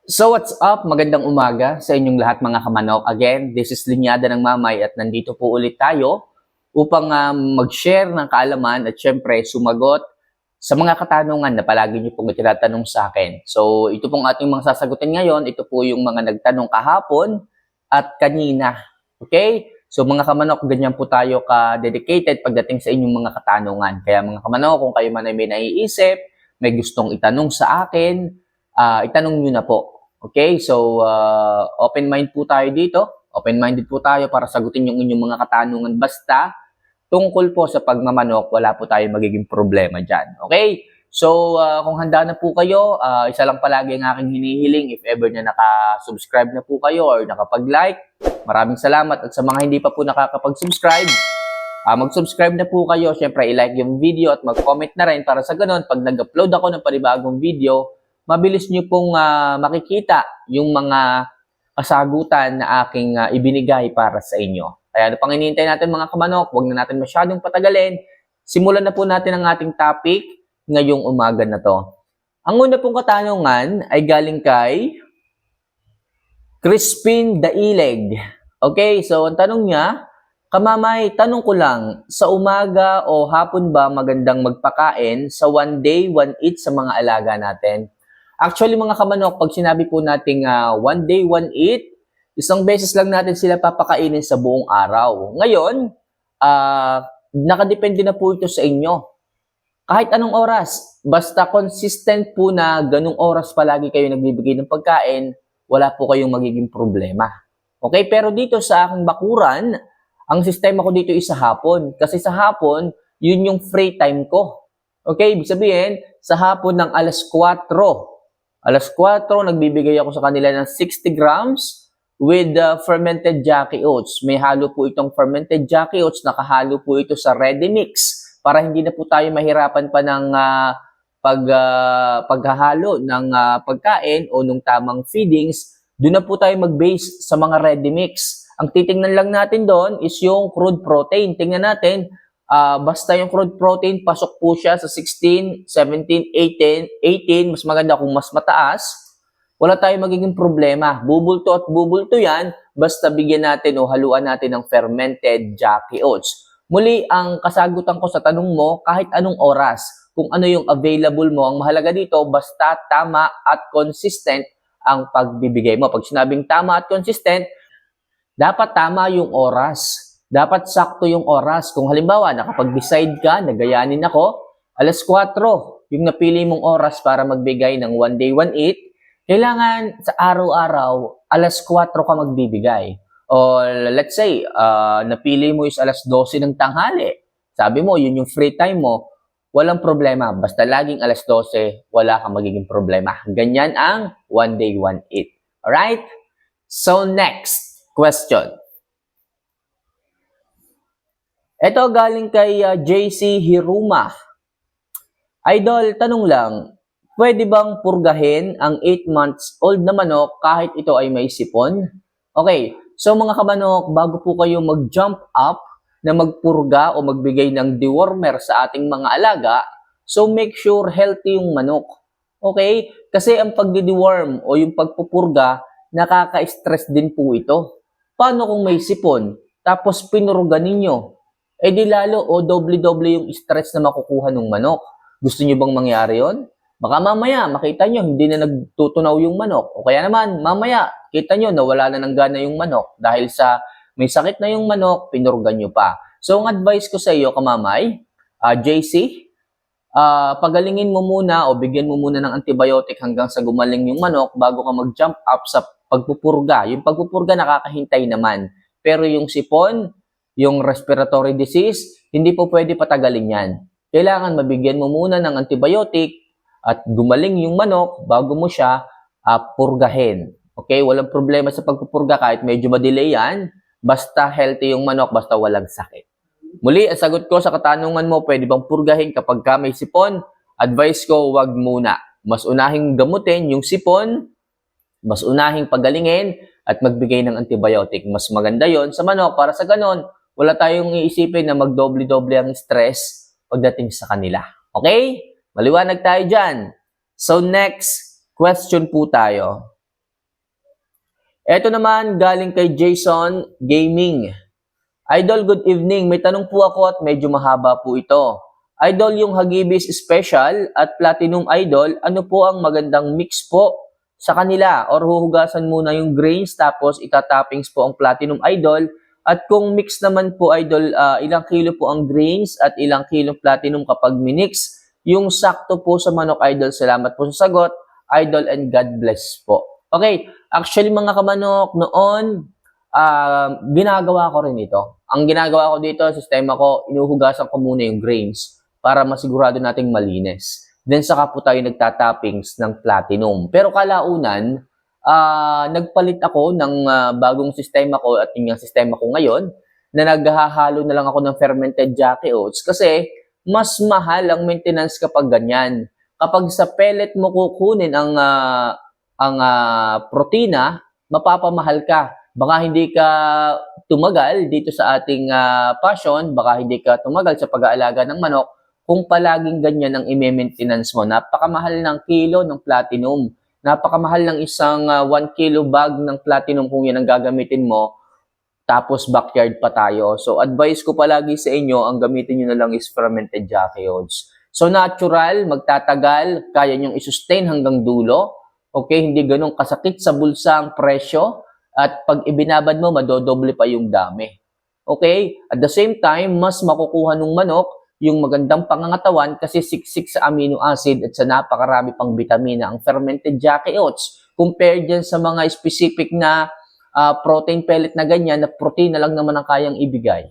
So what's up? Magandang umaga sa inyong lahat mga kamanok. Again, this is Linyada ng Mamay at nandito po ulit tayo upang mag-share ng kaalaman at syempre sumagot sa mga katanungan na palagi niyo pong tinatanong sa akin. So ito pong ating mga sasagutin ngayon, ito po yung mga nagtanong kahapon at kanina. Okay? So mga kamanok, ganyan po tayo ka-dedicated pagdating sa inyong mga katanungan. Kaya mga kamanok, kung kayo man ay may naiisip, may gustong itanong sa akin, itanong nyo na po. Okay, so open mind po tayo dito. Open-minded po tayo para sagutin yung inyong mga katanungan. Basta tungkol po sa pagmamanok, wala po tayong magiging problema dyan. Okay? So kung handa na po kayo, isa lang palagi ang aking hinihiling. If ever na naka-subscribe na po kayo or nakapag-like, maraming salamat. At sa mga hindi pa po nakakapag-subscribe, mag-subscribe na po kayo. Siyempre, i-like yung video at mag-comment na rin para sa ganun, pag nag-upload ako ng panibagong video, mabilis nyo pong makikita yung mga kasagutan na aking ibinigay para sa inyo. Kaya ano pang hinihintay natin mga kamanok, huwag na natin masyadong patagalin. Simulan na po natin ang ating topic ngayong umaga na to. Ang una pong katanungan ay galing kay Crispin Daileg. Okay, so ang tanong niya, Kamamay, tanong ko lang, sa umaga o hapon ba magandang magpakain sa one day, one eat sa mga alaga natin? Actually mga kamanok, pag sinabi po nating one day, one eat, isang beses lang natin sila papakainin sa buong araw. Ngayon, nakadepende na po ito sa inyo. Kahit anong oras, basta consistent po na ganung oras palagi kayo nagbibigay ng pagkain, wala po kayong magiging problema. Okay, pero dito sa aking bakuran, ang sistema ko dito is sa hapon. Kasi sa hapon, yun yung free time ko. Okay, ibig sabihin, sa hapon ng alas 4, Alas 4, nagbibigay ako sa kanila ng 60 grams with fermented Jackie Oats. May halo po itong fermented Jackie Oats, nakahalo po ito sa ready mix para hindi na po tayo mahirapan pa ng paghahalo ng pagkain o nung tamang feedings. Doon na po tayo mag-base sa mga ready mix. Ang titingnan lang natin doon is yung crude protein. Tingnan natin, basta yung crude protein, pasok po siya sa 16, 17, 18. Mas maganda kung mas mataas. Wala tayong magiging problema. Bubulto at bubulto yan, basta bigyan natin o haluan natin ng fermented Jackie Oats. Muli, ang kasagutan ko sa tanong mo, kahit anong oras, kung ano yung available mo, ang mahalaga dito, basta tama at consistent ang pagbibigay mo. Pag sinabing tama at consistent, dapat tama yung oras. Dapat sakto yung oras. Kung halimbawa, nakapag-decide ka, nagayanin ako, alas 4, yung napili mong oras para magbigay ng one day, one eat, kailangan sa araw-araw, alas 4 ka magbibigay. O let's say, napili mo is alas 12 ng tanghali. Sabi mo, yun yung free time mo, walang problema. Basta laging alas 12, wala kang magiging problema. Ganyan ang one day, one eat. Alright? So next question. Ito galing kay JC Hiruma. Idol, tanong lang, pwede bang purgahin ang 8 months old na manok kahit ito ay may sipon? Okay, so mga kamanok, bago po kayo mag-jump up na magpurga o magbigay ng dewormer sa ating mga alaga, so make sure healthy yung manok. Okay? Kasi ang pagdi-deworm o yung pagpupurga, nakaka-stress din po ito. Paano kung may sipon, tapos pinurga ninyo? Eh di lalo o doble-doble yung stress na makukuha ng manok. Gusto nyo bang mangyari yon? Baka mamaya makita nyo hindi na nagtutunaw yung manok. O kaya naman mamaya kita nyo nawala na ng gana yung manok dahil sa may sakit na yung manok, pinurga nyo pa. So ang advice ko sa iyo kamamay, JC, pagalingin mo muna o bigyan mo muna ng antibiotic hanggang sa gumaling yung manok bago ka mag-jump up sa pagpupurga. Yung pagpupurga nakakahintay naman. Pero yung sipon, yung respiratory disease, hindi po pwede patagalin yan. Kailangan mabigyan mo muna ng antibiotic at gumaling yung manok bago mo siya purgahin. Okay? Walang problema sa pagpupurga kahit medyo ma-delay yan. Basta healthy yung manok, basta walang sakit. Muli, ang sagot ko sa katanungan mo, pwede bang purgahin kapag ka may sipon? Advice ko, wag muna. Mas unahing gamutin yung sipon, mas unahing pagalingin at magbigay ng antibiotic. Mas maganda yon sa manok para sa ganon, wala tayong iisipin na magdoble-doble ang stress pagdating sa kanila. Okay? Maliwanag tayo dyan. So next question po tayo. Ito naman galing kay Jason Gaming. Idol, good evening. May tanong po ako at medyo mahaba po ito. Idol, yung Hagibis Special at Platinum Idol, ano po ang magandang mix po sa kanila? Or huhugasan muna yung grains tapos itatoppings po ang Platinum Idol? At kung mix naman po, Idol, ilang kilo po ang grains at ilang kilo platinum kapag minix? Yung sakto po sa manok, Idol. Salamat po sa sagot, Idol, and God bless po. Okay, actually mga kamanok, noon, ginagawa ko rin ito. Ang ginagawa ko dito, sistema ko, inuhugasan ko muna yung grains para masigurado nating malinis. Then saka po tayo nagtatoppings ng platinum. Pero kalaunan, nagpalit ako ng bagong sistema ko at yung sistema ko ngayon na naghahalo na lang ako ng fermented Jackie Oats kasi mas mahal ang maintenance kapag ganyan. Kapag sa pellet mo kukunin ang protina, mapapamahal ka. Baka hindi ka tumagal dito sa ating passion, baka hindi ka tumagal sa pag-aalaga ng manok kung palaging ganyan ang i-maintenance mo. Napakamahal ng kilo ng platinum. Napakamahal ng isang 1 kilo bag ng platinum kung yan ang gagamitin mo. Tapos backyard pa tayo. So advice ko palagi sa inyo, ang gamitin nyo na lang is fermented Jackie Oats. So natural, magtatagal, kaya nyong i-sustain hanggang dulo. Okay, hindi ganun kasakit sa bulsa ang presyo. At pag ibinabad mo, madodoble pa yung dami. Okay? At the same time, mas makukuha ng manok yung magandang pangangatawan kasi siksik sa amino acid at sa napakarami pang vitamina ang fermented Jackie Oats compared dyan sa mga specific na protein pellet na ganyan na protein na lang naman ang kayang ibigay.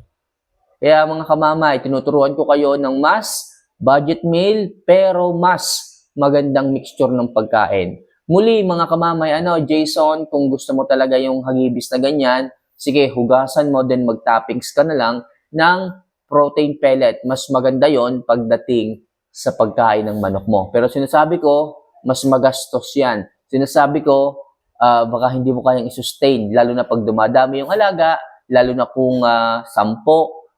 Kaya mga kamamay, tinuturuan ko kayo ng mas budget meal pero mas magandang mixture ng pagkain. Muli mga kamamay, Jason, kung gusto mo talaga yung hagibis na ganyan, sige, hugasan mo, then mag-toppings ka na lang ng protein pellet. Mas maganda yon pagdating sa pagkain ng manok mo. Pero sinasabi ko, mas magastos yan. Sinasabi ko, baka hindi mo kayang i-sustain, lalo na pag dumadami yung alaga, lalo na kung 10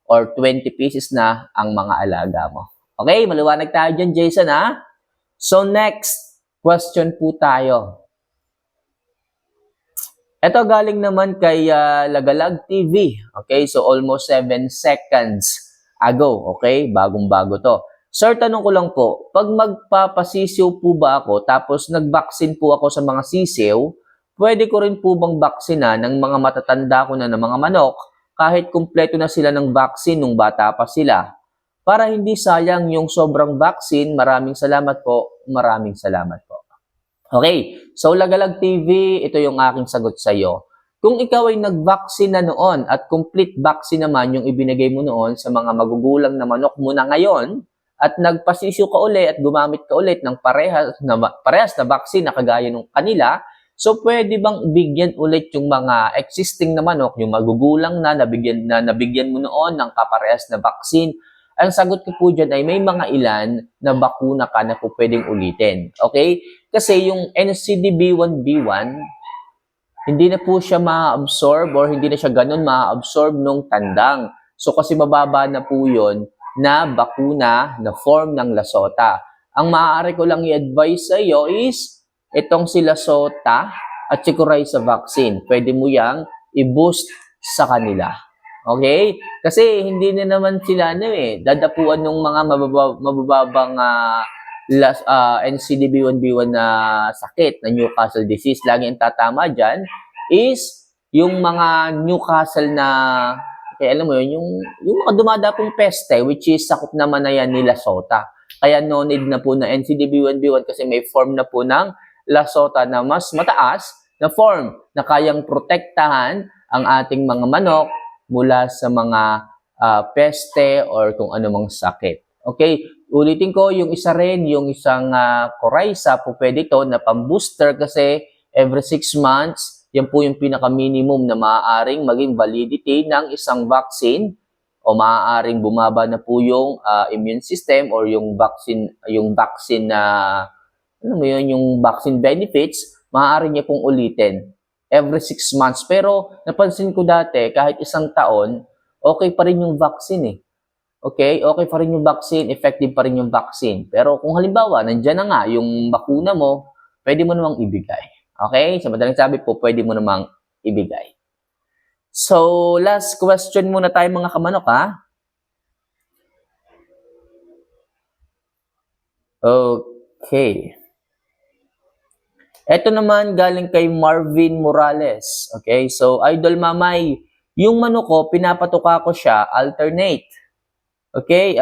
or 20 pieces na ang mga alaga mo. Okay, maliwanag tayo dyan, Jason, ha? So next, question po tayo. Ito galing naman kay Lagalag TV. Okay, so almost 7 seconds ago. Okay, bagong-bago to. Sir, tanong ko lang po, pag magpapasisiw po ba ako tapos nag-vaccine po ako sa mga sisiw, pwede ko rin po bang baksina ng mga matatanda ko na ng mga manok kahit kumpleto na sila ng vaccine nung bata pa sila? Para hindi sayang yung sobrang vaccine, maraming salamat po. Maraming salamat po. Okay, so Lagalag TV, ito yung aking sagot sa iyo. Kung ikaw ay nag-vaccine na noon at complete vaccine naman yung ibinigay mo noon sa mga magugulang na manok mo na ngayon at nagpasisyo ka ulit at gumamit ka ulit ng parehas na vaccine na kagaya ng kanila, so pwede bang bigyan ulit yung mga existing na manok, yung magugulang na nabigyan mo noon ng kaparehas na vaccine? Ang sagot ko po dyan ay may mga ilan na bakuna ka na po pwedeng ulitin. Okay? Kasi yung NCDB1B1, hindi na po siya ma-absorb or hindi na siya ganun ma-absorb nung tandang. So kasi mababa na po yun na bakuna na form ng Lasota. Ang maaari ko lang i-advise sa iyo is itong si Lasota at si Coryza vaccine. Pwede mo yang i-boost sa kanila. Okay? Kasi hindi na naman sila dadapuan ng mga mabababang NCDB1B1 na sakit, na Newcastle disease. Lagi ang tatama dyan is yung mga Newcastle na, kaya alam mo yun, yung mga dumadapong peste, which is sakop naman na yan ni Lasota. Kaya no need na po na NCDB1B1 kasi may form na po ng Lasota na mas mataas na form na kayang protektahan ang ating mga manok mula sa mga peste or kung anumang sakit. Okay, ulitin ko, yung isa rin, yung isang Coryza po pwede ito na pang-booster kasi every 6 months, yan po yung pinaka-minimum na maaaring maging validity ng isang vaccine o maaaring bumaba na po yung immune system or yung vaccine na, yung vaccine benefits, maaari niya pong ulitin every 6 months. Pero napansin ko dati, kahit 1 taon, okay pa rin yung vaccine Okay? Okay pa rin yung vaccine, effective pa rin yung vaccine. Pero kung halimbawa, nandyan na nga yung bakuna mo, pwede mo namang ibigay. Okay? Sa madaling sabi po, pwede mo namang ibigay. So, last question muna tayo mga kamanok ha. Okay. Ito naman galing kay Marvin Morales. Okay, so Idol Mamay, yung manok ko, pinapatuka ko siya alternate. Okay,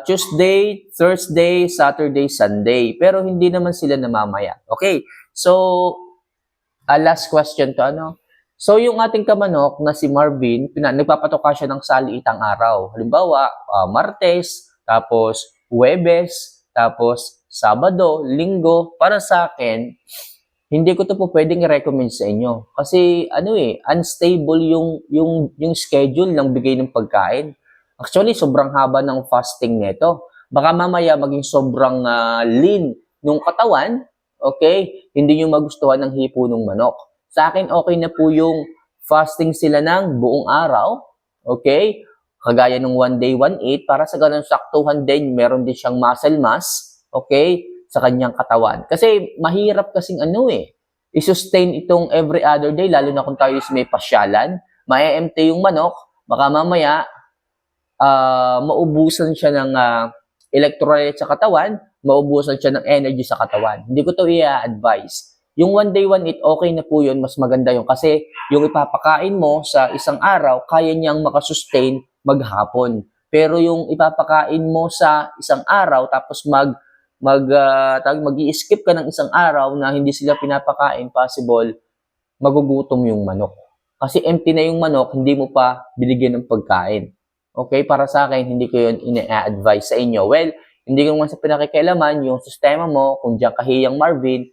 Tuesday, Thursday, Saturday, Sunday. Pero hindi naman sila namamaya. Okay, so last question to ano. So yung ating kamanok na si Marvin, nagpapatuka siya ng saliitang araw. Halimbawa, Martes, tapos Huwebes, tapos Sabado, Linggo. Para sa akin, hindi ko to po pwedeng i-recommend sa inyo. Kasi unstable yung schedule ng bigay ng pagkain. Actually, sobrang haba ng fasting nito. Baka mamaya maging sobrang lean nung katawan, okay? Hindi nyo magustuhan ng hipo ng manok. Sa akin, okay na po yung fasting sila ng buong araw, okay? Kagaya ng 1 day, 1 eat, para sa ganun saktuhan din, meron din siyang muscle mass, okay? Sa kanyang katawan. Kasi mahirap kasing i-sustain itong every other day, lalo na kung tayo may pasyalan, ma-empty yung manok, baka mamaya, maubusan siya ng electrolyte sa katawan, maubusan siya ng energy sa katawan. Hindi ko to i-advise. Yung 1 day, 1 eat, okay na po yun, mas maganda yun. Kasi yung ipapakain mo sa isang araw, kaya niyang makasustain maghapon. Pero yung ipapakain mo sa isang araw, tapos mag-i-skip ka ng isang araw na hindi sila pinapakain, possible, magugutom yung manok. Kasi empty na yung manok, hindi mo pa binigyan ng pagkain. Okay, para sa akin, hindi ko yun ina-advise sa inyo. Well, hindi ko naman sa pinakikialaman yung sistema mo, kung diyan kahiyang Marvin,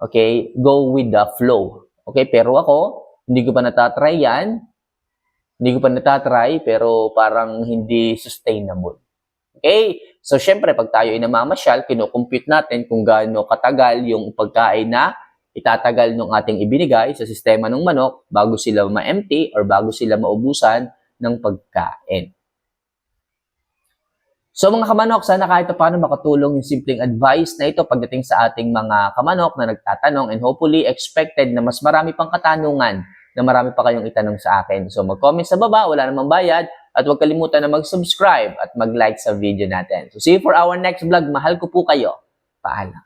okay, go with the flow. Okay, pero ako, hindi ko pa natatry yan. Hindi ko pa natatry, pero parang hindi sustainable. Okay, so syempre, pag tayo ay namamasyal, kinukompute natin kung gaano katagal yung pagkain na itatagal ng ating ibinigay sa sistema ng manok bago sila ma-empty or bago sila maubusan ng pagkain. So mga kamanok, sana kahit paano makatulong yung simpleng advice na ito pagdating sa ating mga kamanok na nagtatanong, and hopefully expected na mas marami pang katanungan na marami pa kayong itanong sa akin. So mag-comment sa baba, wala namang bayad, at huwag kalimutan na mag-subscribe at mag-like sa video natin. So see you for our next vlog. Mahal ko po kayo. Paalam.